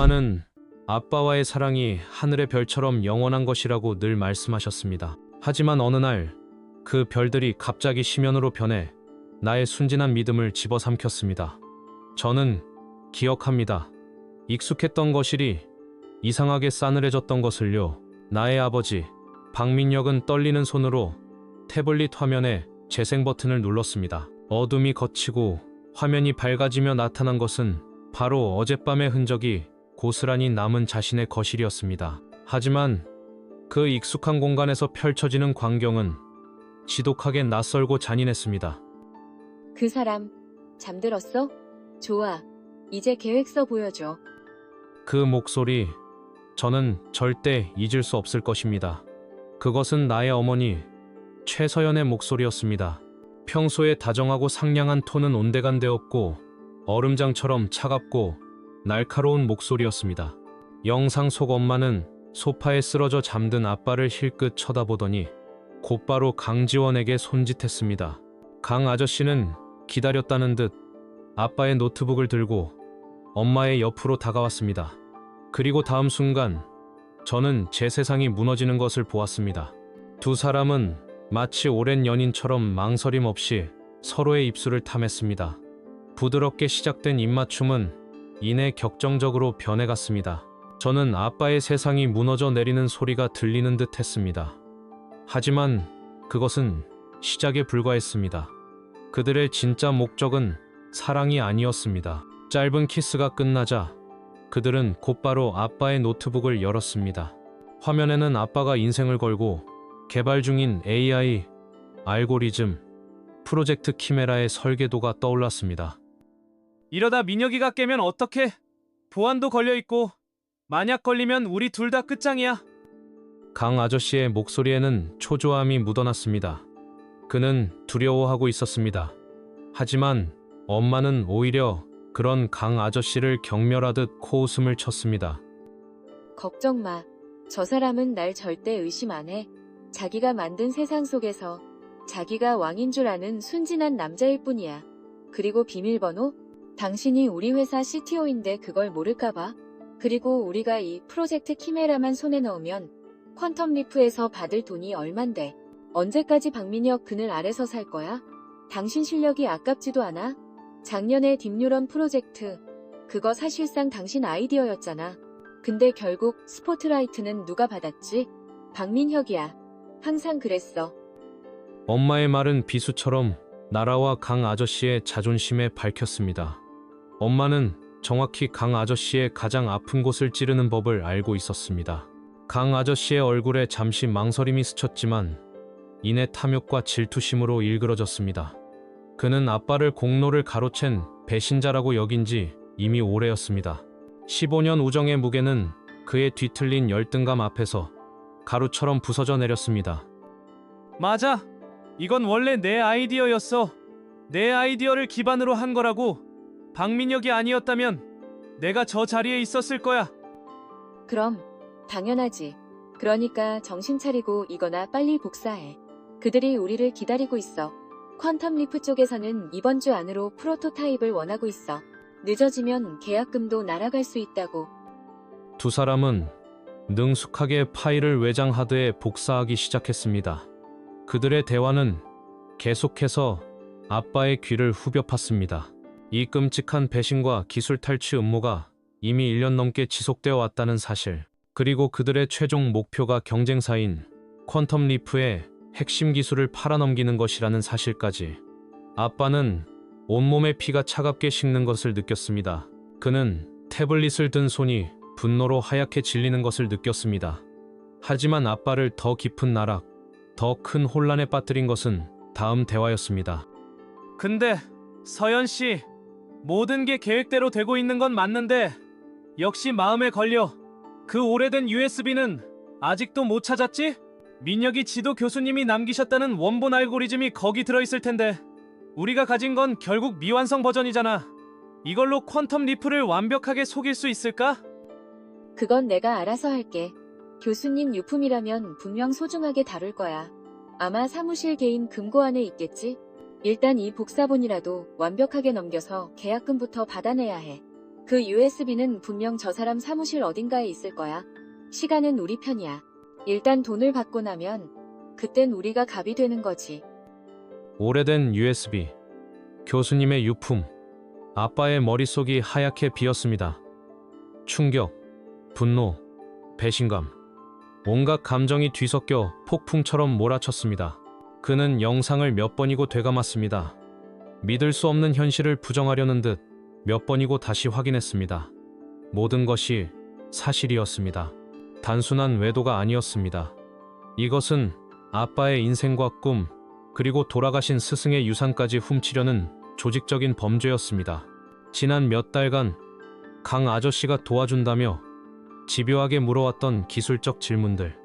엄마는 아빠와의 사랑이 하늘의 별처럼 영원한 것이라고 늘 말씀하셨습니다. 하지만 어느 날 그 별들이 갑자기 심연으로 변해 나의 순진한 믿음을 집어삼켰습니다. 저는 기억합니다. 익숙했던 거실이 이상하게 싸늘해졌던 것을요. 나의 아버지 박민혁은 떨리는 손으로 태블릿 화면에 재생 버튼을 눌렀습니다. 어둠이 걷히고 화면이 밝아지며 나타난 것은 바로 어젯밤의 흔적이 고스란히 남은 자신의 거실이었습니다. 하지만 그 익숙한 공간에서 펼쳐지는 광경은 지독하게 낯설고 잔인했습니다. 그 사람 잠들었어? 좋아. 이제 계획서 보여줘. 그 목소리, 저는 절대 잊을 수 없을 것입니다. 그것은 나의 어머니 최서연의 목소리였습니다. 평소에 다정하고 상냥한 톤은 온데간데없고 얼음장처럼 차갑고 날카로운 목소리였습니다. 영상 속 엄마는 소파에 쓰러져 잠든 아빠를 힐끗 쳐다보더니 곧바로 강지원에게 손짓했습니다. 강 아저씨는 기다렸다는 듯 아빠의 노트북을 들고 엄마의 옆으로 다가왔습니다. 그리고 다음 순간 저는 제 세상이 무너지는 것을 보았습니다. 두 사람은 마치 오랜 연인처럼 망설임 없이 서로의 입술을 탐했습니다. 부드럽게 시작된 입맞춤은 이내 격정적으로 변해갔습니다. 저는 아빠의 세상이 무너져 내리는 소리가 들리는 듯 했습니다. 하지만 그것은 시작에 불과했습니다. 그들의 진짜 목적은 사랑이 아니었습니다. 짧은 키스가 끝나자 그들은 곧바로 아빠의 노트북을 열었습니다. 화면에는 아빠가 인생을 걸고 개발 중인 AI 알고리즘 프로젝트 키메라의 설계도가 떠올랐습니다. 이러다 민혁이가 깨면 어떡해? 보안도 걸려있고 만약 걸리면 우리 둘 다 끝장이야. 강 아저씨의 목소리에는 초조함이 묻어났습니다. 그는 두려워하고 있었습니다. 하지만 엄마는 오히려 그런 강 아저씨를 경멸하듯 코웃음을 쳤습니다. 걱정 마. 저 사람은 날 절대 의심 안 해. 자기가 만든 세상 속에서 자기가 왕인 줄 아는 순진한 남자일 뿐이야. 그리고 비밀번호? 당신이 우리 회사 CTO인데 그걸 모를까봐. 그리고 우리가 이 프로젝트 키메라만 손에 넣으면 퀀텀 리프에서 받을 돈이 얼만데. 언제까지 박민혁 그늘 아래서 살 거야? 당신 실력이 아깝지도 않아? 작년에 딥뉴런 프로젝트, 그거 사실상 당신 아이디어였잖아. 근데 결국 스포트라이트는 누가 받았지? 박민혁이야. 항상 그랬어. 엄마의 말은 비수처럼 나라와 강 아저씨의 자존심에 밝혔습니다. 엄마는 정확히 강 아저씨의 가장 아픈 곳을 찌르는 법을 알고 있었습니다. 강 아저씨의 얼굴에 잠시 망설임이 스쳤지만 이내 탐욕과 질투심으로 일그러졌습니다. 그는 아빠를 공로를 가로챈 배신자라고 여긴 지 이미 오래였습니다. 15년 우정의 무게는 그의 뒤틀린 열등감 앞에서 가루처럼 부서져 내렸습니다. 맞아. 이건 원래 내 아이디어였어. 내 아이디어를 기반으로 한 거라고. 박민혁이 아니었다면 내가 저 자리에 있었을 거야. 그럼 당연하지. 그러니까 정신 차리고 이거나 빨리 복사해. 그들이 우리를 기다리고 있어. 퀀텀 리프 쪽에서는 이번 주 안으로 프로토타입을 원하고 있어. 늦어지면 계약금도 날아갈 수 있다고. 두 사람은 능숙하게 파일을 외장 하드에 복사하기 시작했습니다. 그들의 대화는 계속해서 아빠의 귀를 후벼 팠습니다. 이 끔찍한 배신과 기술 탈취 음모가 이미 1년 넘게 지속되어 왔다는 사실, 그리고 그들의 최종 목표가 경쟁사인 퀀텀 리프의 핵심 기술을 팔아넘기는 것이라는 사실까지. 아빠는 온몸의 피가 차갑게 식는 것을 느꼈습니다. 그는 태블릿을 든 손이 분노로 하얗게 질리는 것을 느꼈습니다. 하지만 아빠를 더 깊은 나락, 더 큰 혼란에 빠뜨린 것은 다음 대화였습니다. 근데 서연 씨, 모든 게 계획대로 되고 있는 건 맞는데 역시 마음에 걸려. 그 오래된 USB는 아직도 못 찾았지? 민혁이 지도 교수님이 남기셨다는 원본 알고리즘이 거기 들어있을 텐데 우리가 가진 건 결국 미완성 버전이잖아. 이걸로 퀀텀 리프를 완벽하게 속일 수 있을까? 그건 내가 알아서 할게. 교수님 유품이라면 분명 소중하게 다룰 거야. 아마 사무실 개인 금고 안에 있겠지? 일단 이 복사본이라도 완벽하게 넘겨서 계약금부터 받아내야 해. 그 USB는 분명 저 사람 사무실 어딘가에 있을 거야. 시간은 우리 편이야. 일단 돈을 받고 나면 그땐 우리가 갑이 되는 거지. 오래된 USB. 교수님의 유품. 아빠의 머릿속이 하얗게 비었습니다. 충격, 분노, 배신감. 온갖 감정이 뒤섞여 폭풍처럼 몰아쳤습니다. 그는 영상을 몇 번이고 되감았습니다. 믿을 수 없는 현실을 부정하려는 듯 몇 번이고 다시 확인했습니다. 모든 것이 사실이었습니다. 단순한 외도가 아니었습니다. 이것은 아빠의 인생과 꿈, 그리고 돌아가신 스승의 유산까지 훔치려는 조직적인 범죄였습니다. 지난 몇 달간 강 아저씨가 도와준다며 집요하게 물어왔던 기술적 질문들,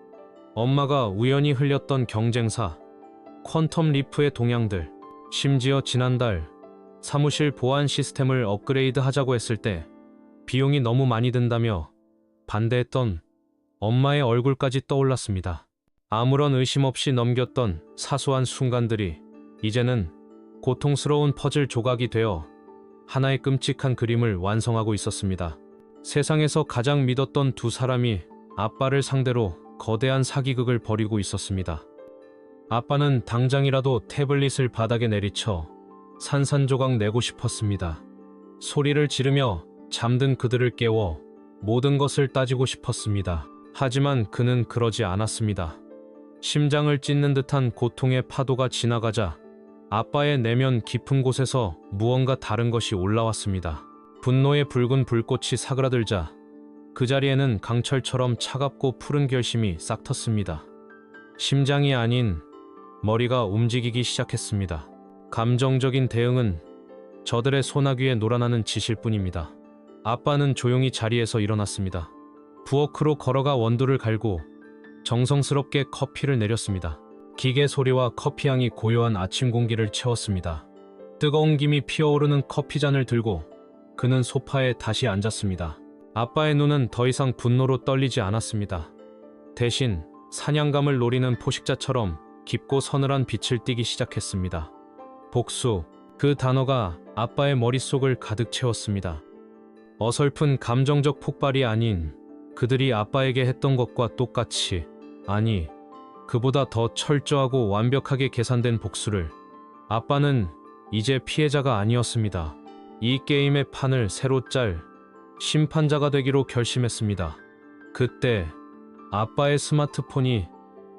엄마가 우연히 흘렸던 경쟁사, 퀀텀 리프의 동향들, 심지어 지난달 사무실 보안 시스템을 업그레이드 하자고 했을 때 비용이 너무 많이 든다며 반대했던 엄마의 얼굴까지 떠올랐습니다. 아무런 의심 없이 넘겼던 사소한 순간들이 이제는 고통스러운 퍼즐 조각이 되어 하나의 끔찍한 그림을 완성하고 있었습니다. 세상에서 가장 믿었던 두 사람이 아빠를 상대로 거대한 사기극을 벌이고 있었습니다. 아빠는 당장이라도 태블릿을 바닥에 내리쳐 산산조각 내고 싶었습니다. 소리를 지르며 잠든 그들을 깨워 모든 것을 따지고 싶었습니다. 하지만 그는 그러지 않았습니다. 심장을 찢는 듯한 고통의 파도가 지나가자 아빠의 내면 깊은 곳에서 무언가 다른 것이 올라왔습니다. 분노의 붉은 불꽃이 사그라들자 그 자리에는 강철처럼 차갑고 푸른 결심이 싹 텄습니다. 심장이 아닌 머리가 움직이기 시작했습니다. 감정적인 대응은 저들의 소나귀에 놀아나는 짓일 뿐입니다. 아빠는 조용히 자리에서 일어났습니다. 부엌으로 걸어가 원두를 갈고 정성스럽게 커피를 내렸습니다. 기계 소리와 커피향이 고요한 아침 공기를 채웠습니다. 뜨거운 김이 피어오르는 커피잔을 들고 그는 소파에 다시 앉았습니다. 아빠의 눈은 더 이상 분노로 떨리지 않았습니다. 대신 사냥감을 노리는 포식자처럼 깊고 서늘한 빛을 띠기 시작했습니다. 복수, 그 단어가 아빠의 머릿속을 가득 채웠습니다. 어설픈 감정적 폭발이 아닌 그들이 아빠에게 했던 것과 똑같이, 아니, 그보다 더 철저하고 완벽하게 계산된 복수를. 아빠는 이제 피해자가 아니었습니다. 이 게임의 판을 새로 짤 심판자가 되기로 결심했습니다. 그때 아빠의 스마트폰이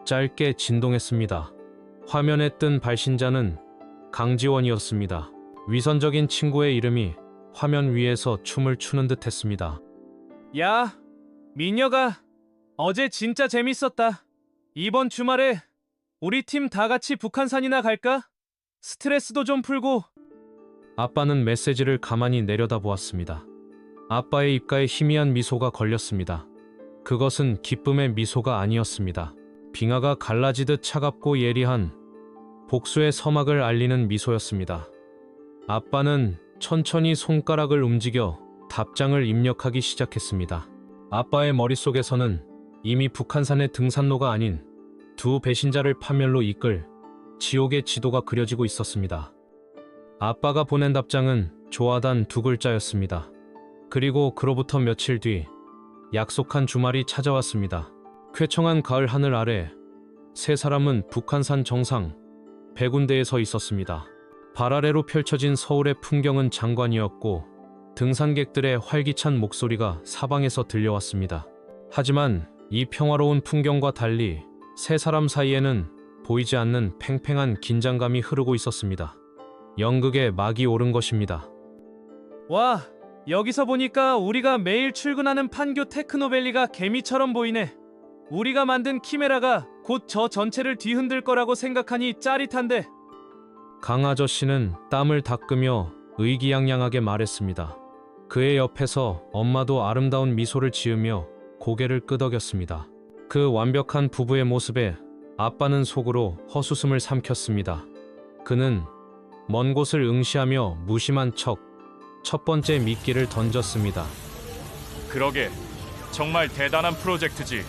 짧게 진동했습니다. 화면에 뜬 발신자는 강지원이었습니다. 위선적인 친구의 이름이 화면 위에서 춤을 추는 듯 했습니다. 야, 민혁아, 어제 진짜 재밌었다. 이번 주말에 우리 팀 다 같이 북한산이나 갈까? 스트레스도 좀 풀고. 아빠는 메시지를 가만히 내려다보았습니다. 아빠의 입가에 희미한 미소가 걸렸습니다. 그것은 기쁨의 미소가 아니었습니다. 빙하가 갈라지듯 차갑고 예리한 복수의 서막을 알리는 미소였습니다. 아빠는 천천히 손가락을 움직여 답장을 입력하기 시작했습니다. 아빠의 머릿속에서는 이미 북한산의 등산로가 아닌 두 배신자를 파멸로 이끌 지옥의 지도가 그려지고 있었습니다. 아빠가 보낸 답장은 조아단 두 글자였습니다. 그리고 그로부터 며칠 뒤 약속한 주말이 찾아왔습니다. 쾌청한 가을 하늘 아래 세 사람은 북한산 정상 100군데에 서 있었습니다. 발 아래로 펼쳐진 서울의 풍경은 장관이었고 등산객들의 활기찬 목소리가 사방에서 들려왔습니다. 하지만 이 평화로운 풍경과 달리 세 사람 사이에는 보이지 않는 팽팽한 긴장감이 흐르고 있었습니다. 연극에 막이 오른 것입니다. 와, 여기서 보니까 우리가 매일 출근하는 판교 테크노밸리가 개미처럼 보이네. 우리가 만든 키메라가 곧 저 전체를 뒤흔들 거라고 생각하니 짜릿한데. 강 아저씨는 땀을 닦으며 의기양양하게 말했습니다. 그의 옆에서 엄마도 아름다운 미소를 지으며 고개를 끄덕였습니다. 그 완벽한 부부의 모습에 아빠는 속으로 헛웃음을 삼켰습니다. 그는 먼 곳을 응시하며 무심한 척 첫 번째 미끼를 던졌습니다. 그러게, 정말 대단한 프로젝트지.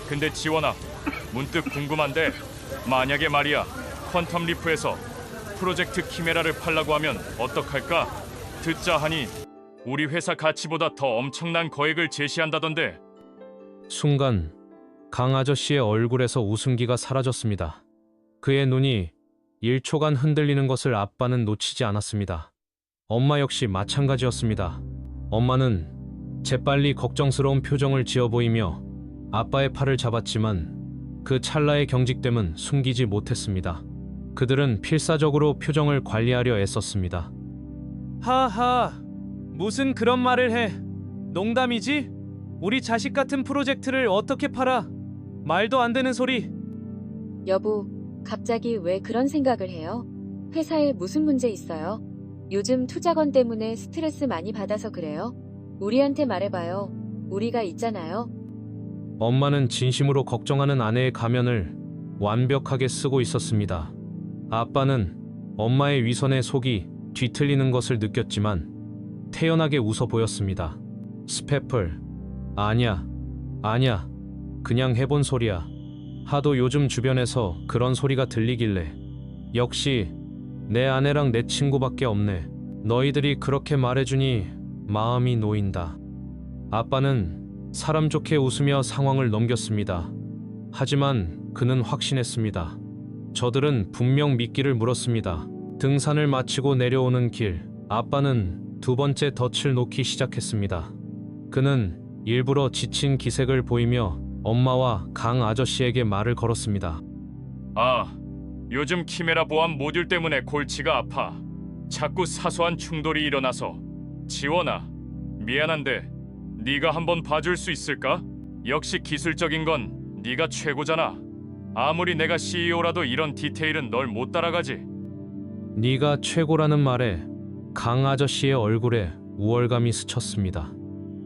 근데 지원아, 문득 궁금한데 만약에 말이야, 퀀텀 리프에서 프로젝트 키메라를 팔라고 하면 어떡할까? 듣자 하니. 우리 회사 가치보다 더 엄청난 거액을 제시한다던데. 순간 강 아저씨의 얼굴에서 웃음기가 사라졌습니다. 그의 눈이 1초간 흔들리는 것을 아빠는 놓치지 않았습니다. 엄마 역시 마찬가지였습니다. 엄마는 재빨리 걱정스러운 표정을 지어 보이며 아빠의 팔을 잡았지만 그 찰나의 경직됨은 숨기지 못했습니다. 그들은 필사적으로 표정을 관리하려 애썼습니다. 하하, 무슨 그런 말을 해. 농담이지? 우리 자식 같은 프로젝트를 어떻게 팔아? 말도 안 되는 소리. 여보, 갑자기 왜 그런 생각을 해요? 회사에 무슨 문제 있어요? 요즘 투자건 때문에 스트레스 많이 받아서 그래요? 우리한테 말해봐요. 우리가 있잖아요. 엄마는 진심으로 걱정하는 아내의 가면을 완벽하게 쓰고 있었습니다. 아빠는 엄마의 위선에 속이 뒤틀리는 것을 느꼈지만 태연하게 웃어 보였습니다. 스페플, 아니야, 그냥 해본 소리야. 하도 요즘 주변에서 그런 소리가 들리길래. 역시 내 아내랑 내 친구밖에 없네. 너희들이 그렇게 말해주니 마음이 놓인다. 아빠는 사람 좋게 웃으며 상황을 넘겼습니다. 하지만 그는 확신했습니다. 저들은 분명 미끼를 물었습니다. 등산을 마치고 내려오는 길, 아빠는 두 번째 덫을 놓기 시작했습니다. 그는 일부러 지친 기색을 보이며 엄마와 강 아저씨에게 말을 걸었습니다. 아, 요즘 키메라 보안 모듈 때문에 골치가 아파. 자꾸 사소한 충돌이 일어나서. 지원아, 미안한데 네가 한번 봐줄 수 있을까? 역시 기술적인 건 네가 최고잖아. 아무리 내가 CEO라도 이런 디테일은 널 못 따라가지. 네가 최고라는 말에 강 아저씨의 얼굴에 우월감이 스쳤습니다.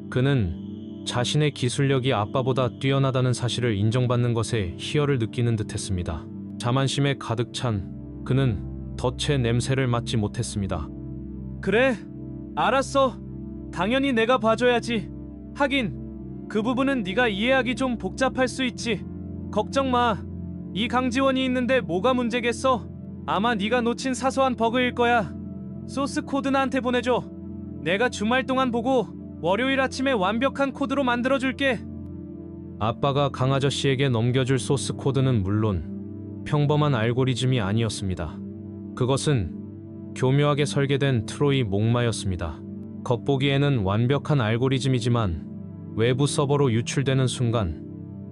그는 자신의 기술력이 아빠보다 뛰어나다는 사실을 인정받는 것에 희열을 느끼는 듯했습니다. 자만심에 가득 찬 그는 덫의 냄새를 맡지 못했습니다. 그래, 알았어. 당연히 내가 봐줘야지. 하긴 그 부분은 네가 이해하기 좀 복잡할 수 있지. 걱정 마. 이 강지원이 있는데 뭐가 문제겠어? 아마 네가 놓친 사소한 버그일 거야. 소스 코드 나한테 보내줘. 내가 주말 동안 보고 월요일 아침에 완벽한 코드로 만들어줄게. 아빠가 강 아저씨에게 넘겨줄 소스 코드는 물론 평범한 알고리즘이 아니었습니다. 그것은 교묘하게 설계된 트로이 목마였습니다. 겉보기에는 완벽한 알고리즘이지만 외부 서버로 유출되는 순간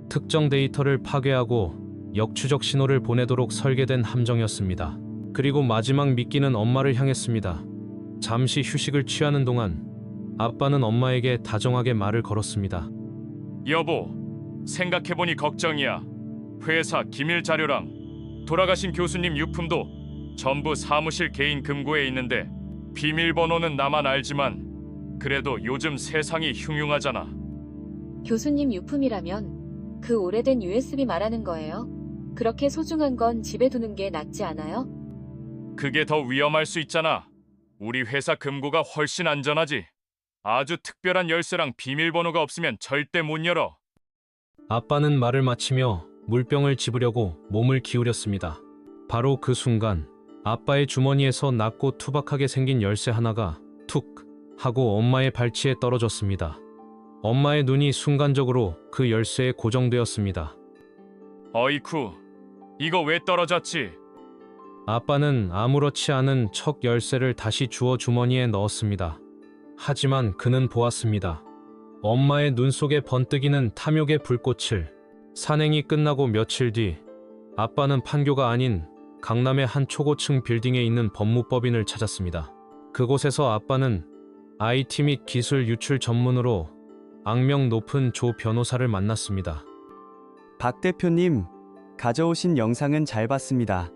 특정 데이터를 파괴하고 역추적 신호를 보내도록 설계된 함정이었습니다. 그리고 마지막 미끼는 엄마를 향했습니다. 잠시 휴식을 취하는 동안 아빠는 엄마에게 다정하게 말을 걸었습니다. 여보, 생각해보니 걱정이야. 회사 기밀 자료랑 돌아가신 교수님 유품도 전부 사무실 개인 금고에 있는데 비밀번호는 나만 알지만 그래도 요즘 세상이 흉흉하잖아. 교수님 유품이라면 그 오래된 USB 말하는 거예요? 그렇게 소중한 건 집에 두는 게 낫지 않아요? 그게 더 위험할 수 있잖아. 우리 회사 금고가 훨씬 안전하지. 아주 특별한 열쇠랑 비밀번호가 없으면 절대 못 열어. 아빠는 말을 마치며 물병을 집으려고 몸을 기울였습니다. 바로 그 순간 아빠의 주머니에서 낮고 투박하게 생긴 열쇠 하나가 툭 하고 엄마의 발치에 떨어졌습니다. 엄마의 눈이 순간적으로 그 열쇠에 고정되었습니다. 어이쿠, 이거 왜 떨어졌지? 아빠는 아무렇지 않은 척 열쇠를 다시 주워 주머니에 넣었습니다. 하지만 그는 보았습니다. 엄마의 눈 속에 번뜩이는 탐욕의 불꽃을. 산행이 끝나고 며칠 뒤 아빠는 판교가 아닌 강남의 한 초고층 빌딩에 있는 법무법인을 찾았습니다. 그곳에서 아빠는 IT 및 기술 유출 전문으로 악명 높은 조 변호사를 만났습니다. 박 대표님, 가져오신 영상은 잘 봤습니다.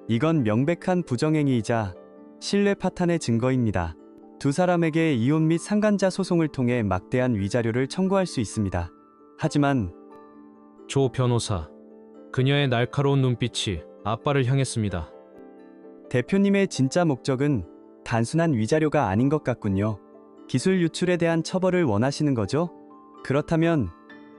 이건 명백한 부정행위이자 신뢰 파탄의 증거입니다. 두 사람에게 이혼 및 상간자 소송을 통해 막대한 위자료를 청구할 수 있습니다. 하지만 조 변호사, 그녀의 날카로운 눈빛이 아빠를 향했습니다. 대표님의 진짜 목적은 단순한 위자료가 아닌 것 같군요. 기술 유출에 대한 처벌을 원하시는 거죠? 그렇다면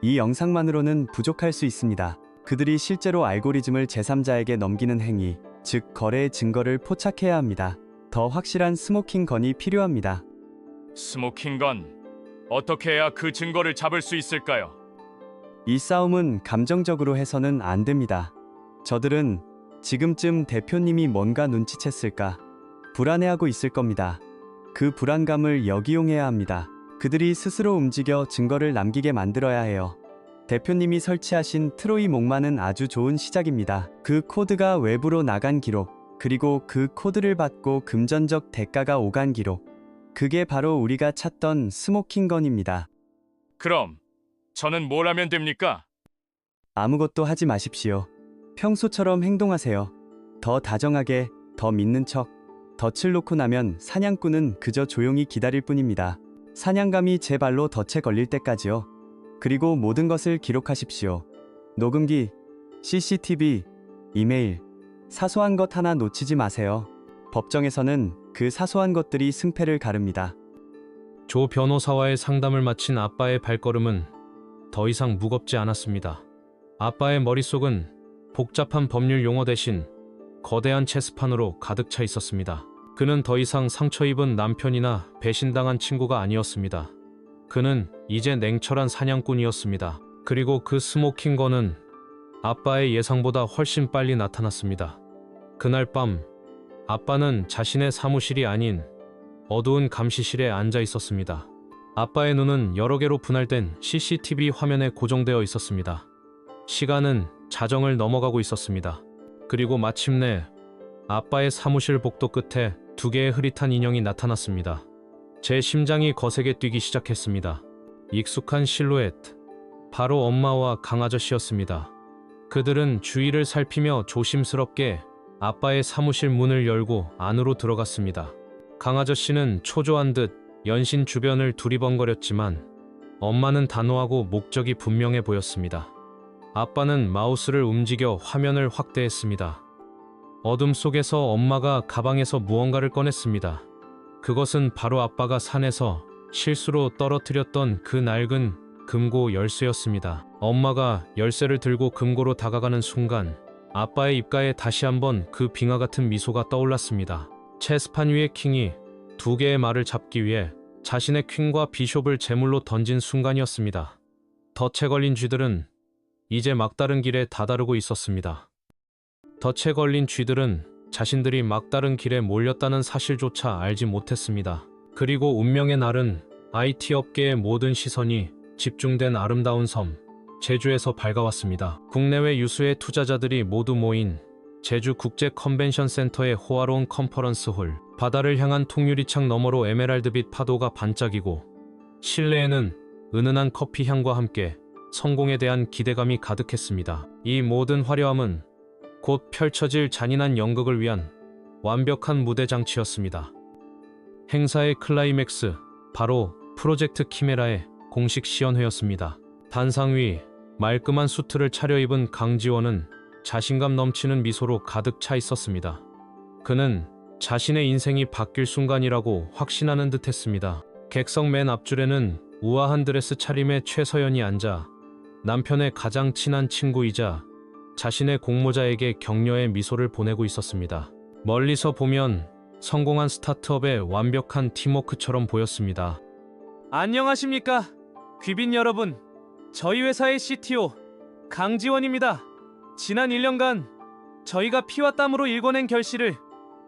이 영상만으로는 부족할 수 있습니다. 그들이 실제로 알고리즘을 제3자에게 넘기는 행위, 즉 거래의 증거를 포착해야 합니다. 더 확실한 스모킹 건이 필요합니다. 스모킹건, 어떻게 해야 그 증거를 잡을 수 있을까요? 이 싸움은 감정적으로 해서는 안 됩니다. 저들은 지금쯤 대표님이 뭔가 눈치챘을까 불안해하고 있을 겁니다. 그 불안감을 역이용해야 합니다. 그들이 스스로 움직여 증거를 남기게 만들어야 해요. 대표님이 설치하신 트로이 목마는 아주 좋은 시작입니다. 그 코드가 외부로 나간 기록, 그리고 그 코드를 받고 금전적 대가가 오간 기록. 그게 바로 우리가 찾던 스모킹건입니다. 그럼 저는 뭘 하면 됩니까? 아무것도 하지 마십시오. 평소처럼 행동하세요. 더 다정하게, 더 믿는 척. 덫을 놓고 나면 사냥꾼은 그저 조용히 기다릴 뿐입니다. 사냥감이 제 발로 덫에 걸릴 때까지요. 그리고 모든 것을 기록하십시오. 녹음기, CCTV, 이메일, 사소한 것 하나 놓치지 마세요. 법정에서는 그 사소한 것들이 승패를 가릅니다. 조 변호사와의 상담을 마친 아빠의 발걸음은 더 이상 무겁지 않았습니다. 아빠의 머릿속은 복잡한 법률 용어 대신 거대한 체스판으로 가득 차 있었습니다. 그는 더 이상 상처 입은 남편이나 배신당한 친구가 아니었습니다. 그는 이제 냉철한 사냥꾼이었습니다. 그리고 그 스모킹건은 아빠의 예상보다 훨씬 빨리 나타났습니다. 그날 밤 아빠는 자신의 사무실이 아닌 어두운 감시실에 앉아 있었습니다. 아빠의 눈은 여러 개로 분할된 CCTV 화면에 고정되어 있었습니다. 시간은 자정을 넘어가고 있었습니다. 그리고 마침내 아빠의 사무실 복도 끝에 두 개의 흐릿한 인형이 나타났습니다. 제 심장이 거세게 뛰기 시작했습니다. 익숙한 실루엣, 바로 엄마와 강아저씨였습니다. 그들은 주위를 살피며 조심스럽게 아빠의 사무실 문을 열고 안으로 들어갔습니다. 강아저씨는 초조한 듯 연신 주변을 두리번거렸지만 엄마는 단호하고 목적이 분명해 보였습니다. 아빠는 마우스를 움직여 화면을 확대했습니다. 어둠 속에서 엄마가 가방에서 무언가를 꺼냈습니다. 그것은 바로 아빠가 산에서 실수로 떨어뜨렸던 그 낡은 금고 열쇠였습니다. 엄마가 열쇠를 들고 금고로 다가가는 순간 아빠의 입가에 다시 한번 그 빙하 같은 미소가 떠올랐습니다. 체스판 위의 킹이 두 개의 말을 잡기 위해 자신의 퀸과 비숍을 제물로 던진 순간이었습니다. 덫에 걸린 쥐들은 이제 막다른 길에 다다르고 있었습니다. 덫에 걸린 쥐들은 자신들이 막다른 길에 몰렸다는 사실조차 알지 못했습니다. 그리고 운명의 날은 IT 업계의 모든 시선이 집중된 아름다운 섬, 제주에서 밝아왔습니다. 국내외 유수의 투자자들이 모두 모인 제주 국제 컨벤션 센터의 호화로운 컨퍼런스 홀, 바다를 향한 통유리창 너머로 에메랄드빛 파도가 반짝이고 실내에는 은은한 커피 향과 함께 성공에 대한 기대감이 가득했습니다. 이 모든 화려함은 곧 펼쳐질 잔인한 연극을 위한 완벽한 무대 장치였습니다. 행사의 클라이맥스, 바로 프로젝트 키메라의 공식 시연회였습니다. 단상 위 말끔한 수트를 차려입은 강지원은 자신감 넘치는 미소로 가득 차 있었습니다. 그는 자신의 인생이 바뀔 순간이라고 확신하는 듯 했습니다. 객석 맨 앞줄에는 우아한 드레스 차림의 최서연이 앉아 남편의 가장 친한 친구이자 자신의 공모자에게 격려의 미소를 보내고 있었습니다. 멀리서 보면 성공한 스타트업의 완벽한 팀워크처럼 보였습니다. 안녕하십니까? 귀빈 여러분, 저희 회사의 CTO 강지원입니다. 지난 1년간 저희가 피와 땀으로 일궈낸 결실을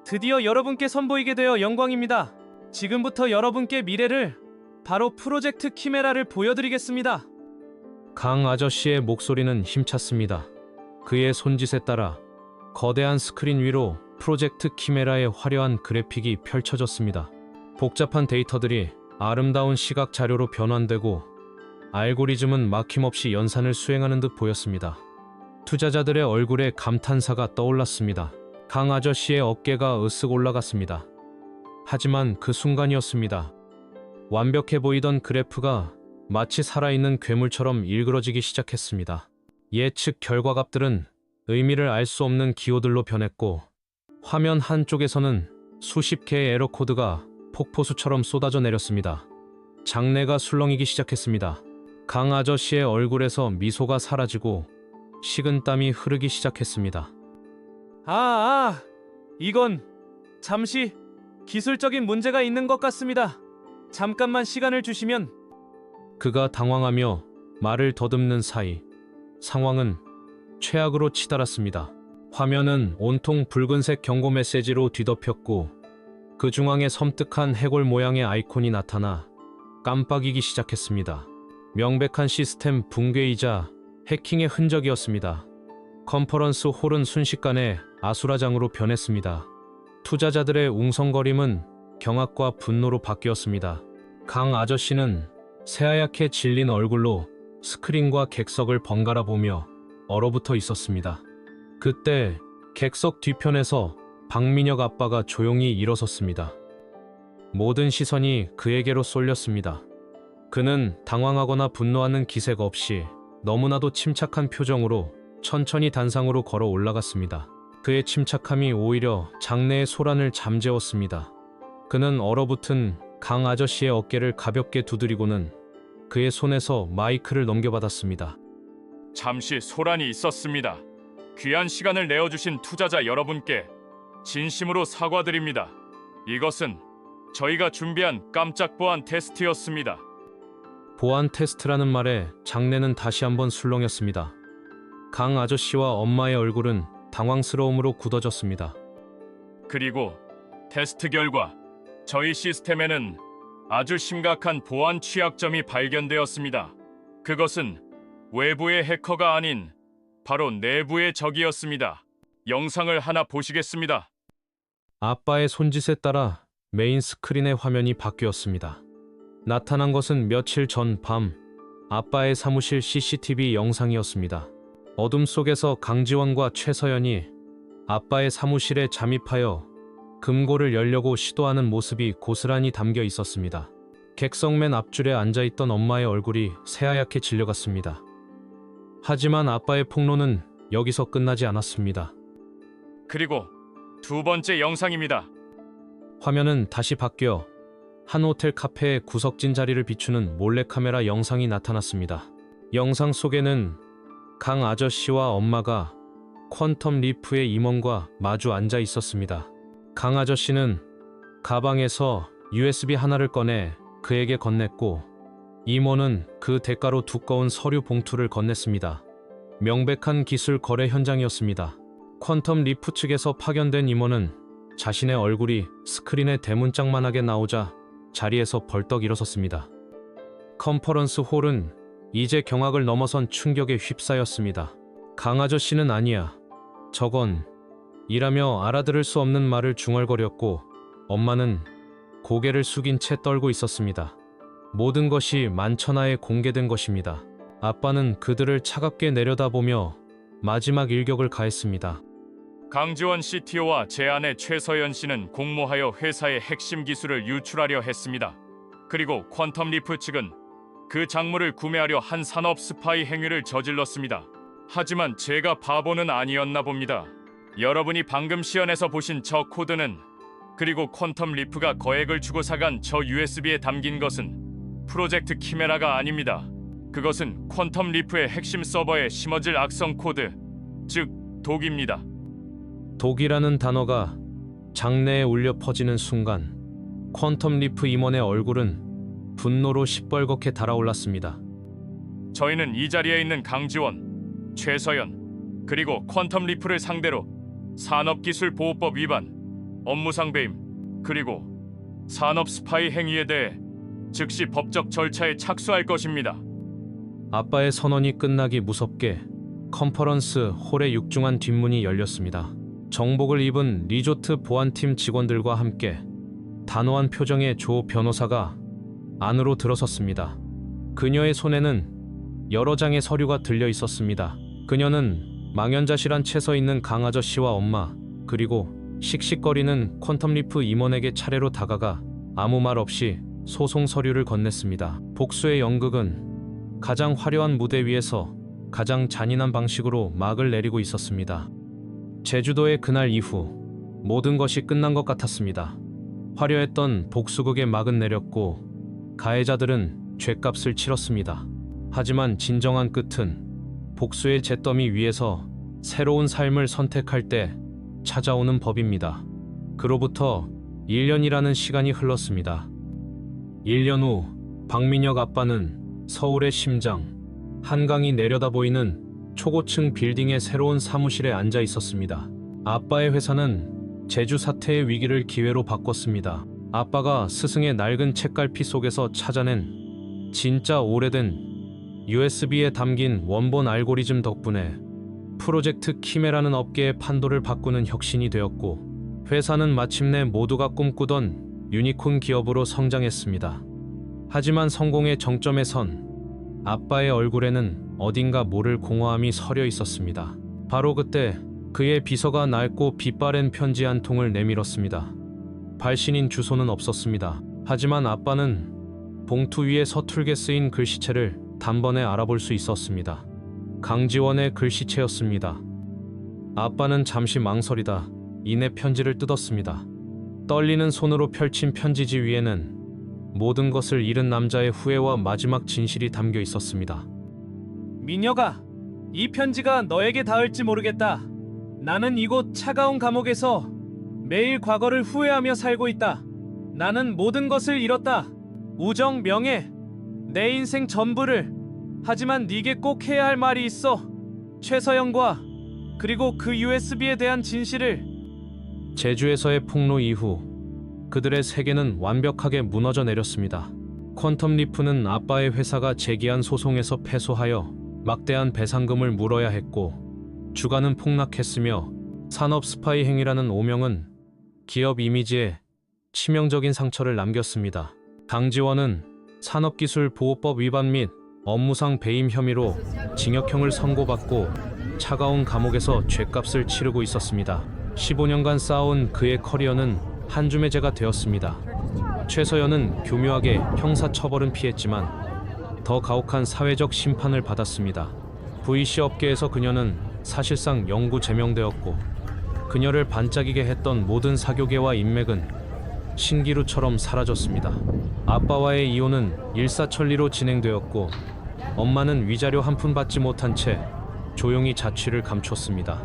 드디어 여러분께 선보이게 되어 영광입니다. 지금부터 여러분께 미래를, 바로 프로젝트 키메라를 보여드리겠습니다. 강 아저씨의 목소리는 힘찼습니다. 그의 손짓에 따라 거대한 스크린 위로 프로젝트 키메라의 화려한 그래픽이 펼쳐졌습니다. 복잡한 데이터들이 아름다운 시각 자료로 변환되고 알고리즘은 막힘없이 연산을 수행하는 듯 보였습니다. 투자자들의 얼굴에 감탄사가 떠올랐습니다. 강 아저씨의 어깨가 으쓱 올라갔습니다. 하지만 그 순간이었습니다. 완벽해 보이던 그래프가 마치 살아있는 괴물처럼 일그러지기 시작했습니다. 예측 결과값들은 의미를 알 수 없는 기호들로 변했고 화면 한쪽에서는 수십 개의 에러 코드가 폭포수처럼 쏟아져 내렸습니다. 장내가 술렁이기 시작했습니다. 강 아저씨의 얼굴에서 미소가 사라지고 식은땀이 흐르기 시작했습니다. 이건 잠시 기술적인 문제가 있는 것 같습니다. 잠깐만 시간을 주시면. 그가 당황하며 말을 더듬는 사이 상황은 최악으로 치달았습니다. 화면은 온통 붉은색 경고 메시지로 뒤덮였고 그 중앙에 섬뜩한 해골 모양의 아이콘이 나타나 깜빡이기 시작했습니다. 명백한 시스템 붕괴이자 해킹의 흔적이었습니다. 컨퍼런스 홀은 순식간에 아수라장으로 변했습니다. 투자자들의 웅성거림은 경악과 분노로 바뀌었습니다. 강 아저씨는 새하얗게 질린 얼굴로 스크린과 객석을 번갈아 보며 얼어붙어 있었습니다. 그때 객석 뒤편에서 박민혁 아빠가 조용히 일어섰습니다. 모든 시선이 그에게로 쏠렸습니다. 그는 당황하거나 분노하는 기색 없이 너무나도 침착한 표정으로 천천히 단상으로 걸어 올라갔습니다. 그의 침착함이 오히려 장내의 소란을 잠재웠습니다. 그는 얼어붙은 강 아저씨의 어깨를 가볍게 두드리고는 그의 손에서 마이크를 넘겨받았습니다. 잠시 소란이 있었습니다. 귀한 시간을 내어주신 투자자 여러분께 진심으로 사과드립니다. 이것은 저희가 준비한 깜짝 보안 테스트였습니다. 보안 테스트라는 말에 장내는 다시 한번 술렁였습니다. 강 아저씨와 엄마의 얼굴은 당황스러움으로 굳어졌습니다. 그리고 테스트 결과 저희 시스템에는 아주 심각한 보안 취약점이 발견되었습니다. 그것은 외부의 해커가 아닌 바로 내부의 적이었습니다. 영상을 하나 보시겠습니다. 아빠의 손짓에 따라 메인 스크린의 화면이 바뀌었습니다. 나타난 것은 며칠 전 밤 아빠의 사무실 CCTV 영상이었습니다. 어둠 속에서 강지원과 최서연이 아빠의 사무실에 잠입하여 금고를 열려고 시도하는 모습이 고스란히 담겨 있었습니다. 객석 맨 앞줄에 앉아있던 엄마의 얼굴이 새하얗게 질려갔습니다. 하지만 아빠의 폭로는 여기서 끝나지 않았습니다. 그리고 두 번째 영상입니다. 화면은 다시 바뀌어 한 호텔 카페의 구석진 자리를 비추는 몰래카메라 영상이 나타났습니다. 영상 속에는 강 아저씨와 엄마가 퀀텀 리프의 임원과 마주 앉아 있었습니다. 강 아저씨는 가방에서 USB 하나를 꺼내 그에게 건넸고 임원은 그 대가로 두꺼운 서류 봉투를 건넸습니다. 명백한 기술 거래 현장이었습니다. 퀀텀 리프 측에서 파견된 임원은 자신의 얼굴이 스크린에 대문짝만하게 나오자 자리에서 벌떡 일어섰습니다. 컨퍼런스 홀은 이제 경악을 넘어선 충격에 휩싸였습니다. 강 아저씨는 아니야, 저건 이라며 알아들을 수 없는 말을 중얼거렸고 엄마는 고개를 숙인 채 떨고 있었습니다. 모든 것이 만천하에 공개된 것입니다. 아빠는 그들을 차갑게 내려다보며 마지막 일격을 가했습니다. 강지원 CTO와 제 아내 최서연 씨는 공모하여 회사의 핵심 기술을 유출하려 했습니다. 그리고 퀀텀 리프 측은 그 작물을 구매하려 한 산업 스파이 행위를 저질렀습니다. 하지만 제가 바보는 아니었나 봅니다. 여러분이 방금 시연에서 보신 저 코드는 그리고 퀀텀 리프가 거액을 주고 사간 저 USB에 담긴 것은 프로젝트 키메라가 아닙니다. 그것은 퀀텀 리프의 핵심 서버에 심어질 악성 코드, 즉 독입니다. 독이라는 단어가 장내에 울려 퍼지는 순간 퀀텀 리프 임원의 얼굴은 분노로 시뻘겋게 달아올랐습니다. 저희는 이 자리에 있는 강지원, 최서연, 그리고 퀀텀 리프를 상대로 산업기술보호법 위반, 업무상 배임, 그리고 산업 스파이 행위에 대해 즉시 법적 절차에 착수할 것입니다. 아빠의 선언이 끝나기 무섭게 컨퍼런스 홀의 육중한 뒷문이 열렸습니다. 정복을 입은 리조트 보안팀 직원들과 함께 단호한 표정의 조 변호사가 안으로 들어섰습니다. 그녀의 손에는 여러 장의 서류가 들려 있었습니다. 그녀는 망연자실한 채 서 있는 강 아저씨와 엄마, 그리고 씩씩거리는 퀀텀 리프 임원에게 차례로 다가가 아무 말 없이 소송 서류를 건넸습니다. 복수의 연극은 가장 화려한 무대 위에서 가장 잔인한 방식으로 막을 내리고 있었습니다. 제주도의 그날 이후 모든 것이 끝난 것 같았습니다. 화려했던 복수극의 막은 내렸고 가해자들은 죗값을 치렀습니다. 하지만 진정한 끝은 복수의 잿더미 위에서 새로운 삶을 선택할 때 찾아오는 법입니다. 그로부터 1년이라는 시간이 흘렀습니다. 1년 후 박민혁 아빠는 서울의 심장, 한강이 내려다 보이는 초고층 빌딩의 새로운 사무실에 앉아 있었습니다. 아빠의 회사는 제주 사태의 위기를 기회로 바꿨습니다. 아빠가 스승의 낡은 책갈피 속에서 찾아낸 진짜 오래된 USB에 담긴 원본 알고리즘 덕분에 프로젝트 키메라는 업계의 판도를 바꾸는 혁신이 되었고, 회사는 마침내 모두가 꿈꾸던 유니콘 기업으로 성장했습니다. 하지만 성공의 정점에 선 아빠의 얼굴에는 어딘가 모를 공허함이 서려 있었습니다. 바로 그때 그의 비서가 낡고 빛바랜 편지 한 통을 내밀었습니다. 발신인 주소는 없었습니다. 하지만 아빠는 봉투 위에 서툴게 쓰인 글씨체를 단번에 알아볼 수 있었습니다. 강지원의 글씨체였습니다. 아빠는 잠시 망설이다 이내 편지를 뜯었습니다. 떨리는 손으로 펼친 편지지 위에는 모든 것을 잃은 남자의 후회와 마지막 진실이 담겨 있었습니다. 민혁아, 이 편지가 너에게 닿을지 모르겠다. 나는 이곳 차가운 감옥에서 매일 과거를 후회하며 살고 있다. 나는 모든 것을 잃었다. 우정, 명예, 내 인생 전부를. 하지만 네게 꼭 해야 할 말이 있어. 최서영과 그리고 그 USB에 대한 진실을. 제주에서의 폭로 이후 그들의 세계는 완벽하게 무너져 내렸습니다. 퀀텀 리프는 아빠의 회사가 제기한 소송에서 패소하여 막대한 배상금을 물어야 했고, 주가는 폭락했으며 산업 스파이 행위라는 오명은 기업 이미지에 치명적인 상처를 남겼습니다. 강지원은 산업기술보호법 위반 및 업무상 배임 혐의로 징역형을 선고받고 차가운 감옥에서 죗값을 치르고 있었습니다. 15년간 쌓아온 그의 커리어는 한줌의 재가 되었습니다. 최서연은 교묘하게 형사처벌은 피했지만 더 가혹한 사회적 심판을 받았습니다. VC 업계에서 그녀는 사실상 영구 제명되었고, 그녀를 반짝이게 했던 모든 사교계와 인맥은 신기루처럼 사라졌습니다. 아빠와의 이혼은 일사천리로 진행되었고, 엄마는 위자료 한 푼 받지 못한 채 조용히 자취를 감췄습니다.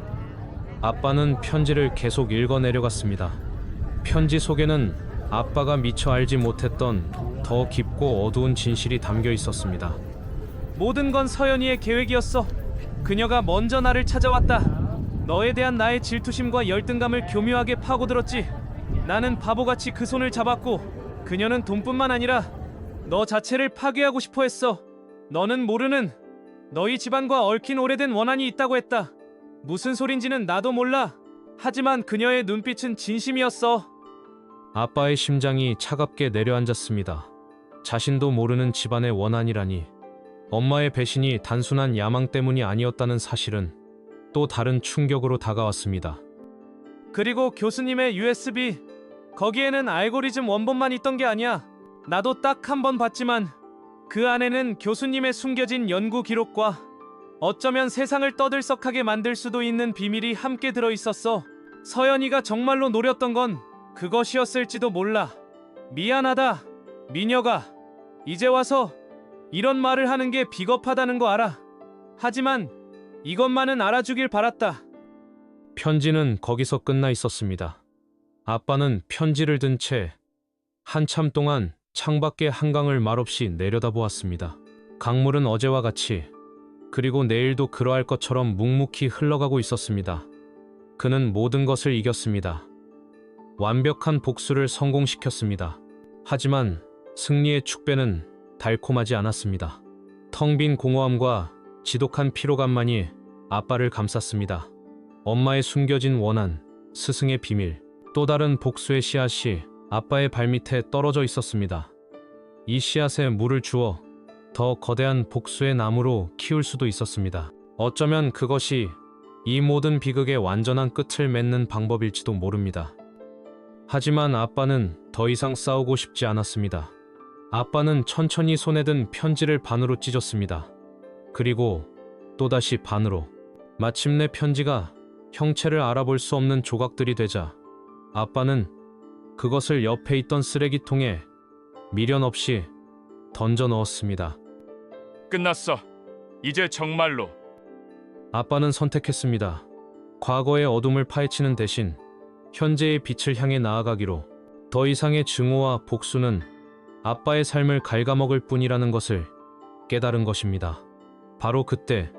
아빠는 편지를 계속 읽어 내려갔습니다. 편지 속에는 아빠가 미처 알지 못했던 더 깊고 어두운 진실이 담겨 있었습니다. 모든 건 서연이의 계획이었어. 그녀가 먼저 나를 찾아왔다. 너에 대한 나의 질투심과 열등감을 교묘하게 파고들었지. 나는 바보같이 그 손을 잡았고, 그녀는 돈뿐만 아니라 너 자체를 파괴하고 싶어 했어. 너는 모르는 너희 집안과 얽힌 오래된 원한이 있다고 했다. 무슨 소린지는 나도 몰라. 하지만 그녀의 눈빛은 진심이었어. 아빠의 심장이 차갑게 내려앉았습니다. 자신도 모르는 집안의 원한이라니. 엄마의 배신이 단순한 야망 때문이 아니었다는 사실은 또 다른 충격으로 다가왔습니다. 그리고 교수님의 USB, 거기에는 알고리즘 원본만 있던 게 아니야. 나도 딱 한 번 봤지만 그 안에는 교수님의 숨겨진 연구 기록과 어쩌면 세상을 떠들썩하게 만들 수도 있는 비밀이 함께 들어있었어. 서연이가 정말로 노렸던 건 그것이었을지도 몰라. 미안하다, 민혁아. 이제 와서 이런 말을 하는 게 비겁하다는 거 알아. 하지만 이것만은 알아주길 바랐다. 편지는 거기서 끝나 있었습니다. 아빠는 편지를 든 채 한참 동안 창밖의 한강을 말없이 내려다보았습니다. 강물은 어제와 같이, 그리고 내일도 그러할 것처럼 묵묵히 흘러가고 있었습니다. 그는 모든 것을 이겼습니다. 완벽한 복수를 성공시켰습니다. 하지만 승리의 축배는 달콤하지 않았습니다. 텅 빈 공허함과 지독한 피로감만이 아빠를 감쌌습니다. 엄마의 숨겨진 원한, 스승의 비밀, 또 다른 복수의 씨앗이 아빠의 발밑에 떨어져 있었습니다. 이 씨앗에 물을 주어 더 거대한 복수의 나무로 키울 수도 있었습니다. 어쩌면 그것이 이 모든 비극의 완전한 끝을 맺는 방법일지도 모릅니다. 하지만 아빠는 더 이상 싸우고 싶지 않았습니다. 아빠는 천천히 손에 든 편지를 반으로 찢었습니다. 그리고 또다시 반으로. 마침내 편지가 형체를 알아볼 수 없는 조각들이 되자 아빠는 그것을 옆에 있던 쓰레기통에 미련 없이 던져 넣었습니다. 끝났어. 이제 정말로. 아빠는 선택했습니다. 과거의 어둠을 파헤치는 대신 현재의 빛을 향해 나아가기로. 더 이상의 증오와 복수는 아빠의 삶을 갉아먹을 뿐이라는 것을 깨달은 것입니다. 바로 그때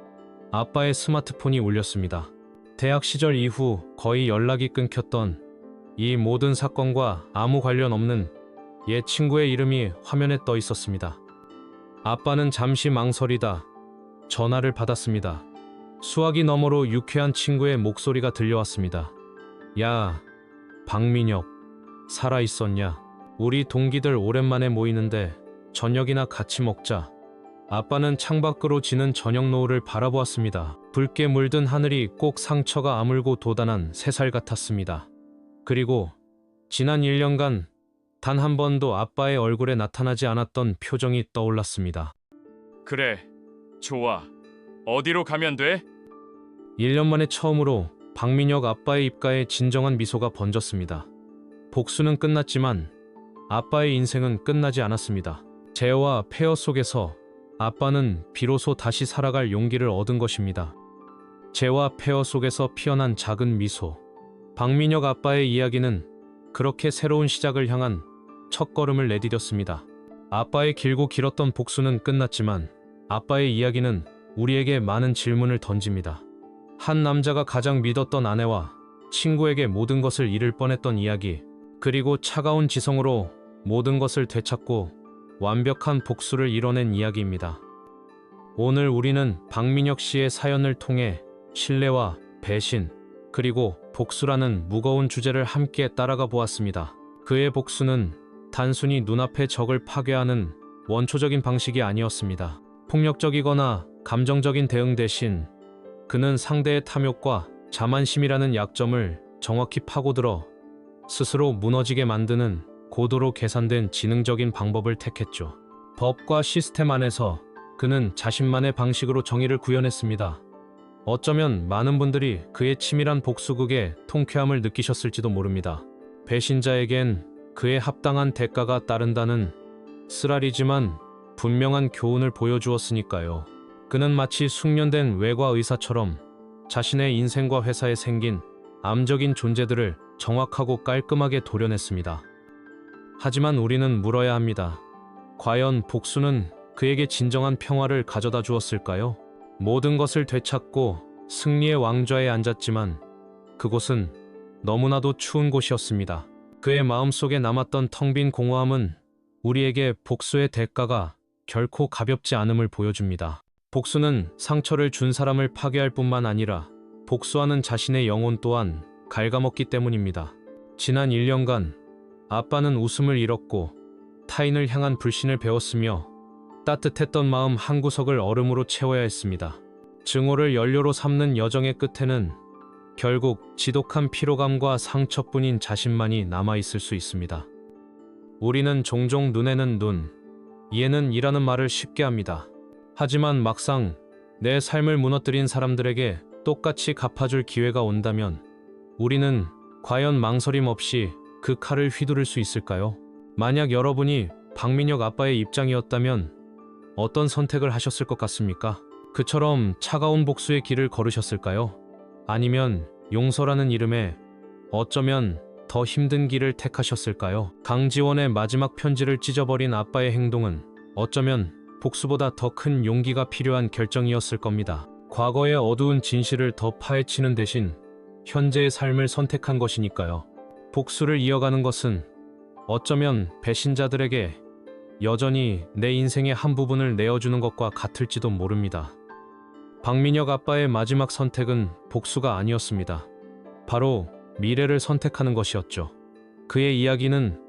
아빠의 스마트폰이 울렸습니다. 대학 시절 이후 거의 연락이 끊겼던 이 모든 사건과 아무 관련 없는 옛 친구의 이름이 화면에 떠 있었습니다. 아빠는 잠시 망설이다 전화를 받았습니다. 수화기 너머로 유쾌한 친구의 목소리가 들려왔습니다. 야, 박민혁, 살아있었냐? 우리 동기들 오랜만에 모이는데 저녁이나 같이 먹자. 아빠는 창밖으로 지는 저녁 노을을 바라보았습니다. 붉게 물든 하늘이 꼭 상처가 아물고 돋아난 새살 같았습니다. 그리고 지난 1년간 단 한 번도 아빠의 얼굴에 나타나지 않았던 표정이 떠올랐습니다. 그래, 좋아. 어디로 가면 돼? 1년 만에 처음으로 박민혁 아빠의 입가에 진정한 미소가 번졌습니다. 복수는 끝났지만 아빠의 인생은 끝나지 않았습니다. 재와 폐허 속에서 아빠는 비로소 다시 살아갈 용기를 얻은 것입니다. 재와 폐허 속에서 피어난 작은 미소. 박민혁 아빠의 이야기는 그렇게 새로운 시작을 향한 첫걸음을 내디뎠습니다. 아빠의 길고 길었던 복수는 끝났지만 아빠의 이야기는 우리에게 많은 질문을 던집니다. 한 남자가 가장 믿었던 아내와 친구에게 모든 것을 잃을 뻔했던 이야기, 그리고 차가운 지성으로 모든 것을 되찾고 완벽한 복수를 이뤄낸 이야기입니다. 오늘 우리는 박민혁 씨의 사연을 통해 신뢰와 배신, 그리고 복수라는 무거운 주제를 함께 따라가 보았습니다. 그의 복수는 단순히 눈앞의 적을 파괴하는 원초적인 방식이 아니었습니다. 폭력적이거나 감정적인 대응 대신 그는 상대의 탐욕과 자만심이라는 약점을 정확히 파고들어 스스로 무너지게 만드는 고도로 계산된 지능적인 방법을 택했죠. 법과 시스템 안에서 그는 자신만의 방식으로 정의를 구현했습니다. 어쩌면 많은 분들이 그의 치밀한 복수극에 통쾌함을 느끼셨을지도 모릅니다. 배신자에겐 그에 합당한 대가가 따른다는 쓰라리지만 분명한 교훈을 보여주었으니까요. 그는 마치 숙련된 외과 의사처럼 자신의 인생과 회사에 생긴 암적인 존재들을 정확하고 깔끔하게 도려냈습니다. 하지만 우리는 물어야 합니다. 과연 복수는 그에게 진정한 평화를 가져다 주었을까요? 모든 것을 되찾고 승리의 왕좌에 앉았지만 그곳은 너무나도 추운 곳이었습니다. 그의 마음속에 남았던 텅 빈 공허함은 우리에게 복수의 대가가 결코 가볍지 않음을 보여줍니다. 복수는 상처를 준 사람을 파괴할 뿐만 아니라 복수하는 자신의 영혼 또한 갉아먹기 때문입니다. 지난 1년간 아빠는 웃음을 잃었고 타인을 향한 불신을 배웠으며 따뜻했던 마음 한구석을 얼음으로 채워야 했습니다. 증오를 연료로 삼는 여정의 끝에는 결국 지독한 피로감과 상처뿐인 자신만이 남아있을 수 있습니다. 우리는 종종 눈에는 눈, 이에는 이라는 말을 쉽게 합니다. 하지만 막상 내 삶을 무너뜨린 사람들에게 똑같이 갚아줄 기회가 온다면 우리는 과연 망설임 없이 그 칼을 휘두를 수 있을까요? 만약 여러분이 박민혁 아빠의 입장이었다면 어떤 선택을 하셨을 것 같습니까? 그처럼 차가운 복수의 길을 걸으셨을까요? 아니면 용서라는 이름에 어쩌면 더 힘든 길을 택하셨을까요? 강지원의 마지막 편지를 찢어버린 아빠의 행동은 어쩌면 복수보다 더 큰 용기가 필요한 결정이었을 겁니다. 과거의 어두운 진실을 더 파헤치는 대신 현재의 삶을 선택한 것이니까요. 복수를 이어가는 것은 어쩌면 배신자들에게 여전히 내 인생의 한 부분을 내어주는 것과 같을지도 모릅니다. 박민혁 아빠의 마지막 선택은 복수가 아니었습니다. 바로 미래를 선택하는 것이었죠. 그의 이야기는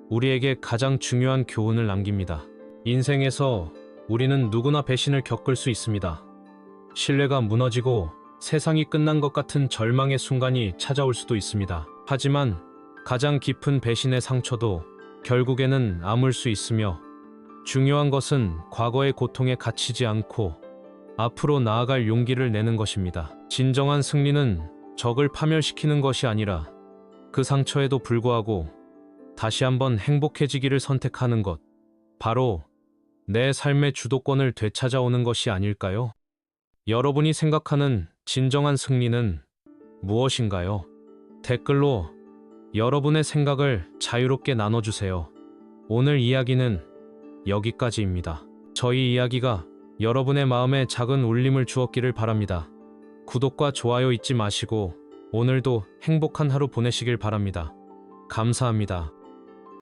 우리에게 가장 중요한 교훈을 남깁니다. 인생에서 우리는 누구나 배신을 겪을 수 있습니다. 신뢰가 무너지고 세상이 끝난 것 같은 절망의 순간이 찾아올 수도 있습니다. 하지만 가장 깊은 배신의 상처도 결국에는 아물 수 있으며 중요한 것은 과거의 고통에 갇히지 않고 앞으로 나아갈 용기를 내는 것입니다. 진정한 승리는 적을 파멸시키는 것이 아니라 그 상처에도 불구하고 다시 한번 행복해지기를 선택하는 것, 바로 내 삶의 주도권을 되찾아오는 것이 아닐까요? 여러분이 생각하는 진정한 승리는 무엇인가요? 댓글로 여러분의 생각을 자유롭게 나눠주세요. 오늘 이야기는 여기까지입니다. 저희 이야기가 여러분의 마음에 작은 울림을 주었기를 바랍니다. 구독과 좋아요 잊지 마시고 오늘도 행복한 하루 보내시길 바랍니다. 감사합니다.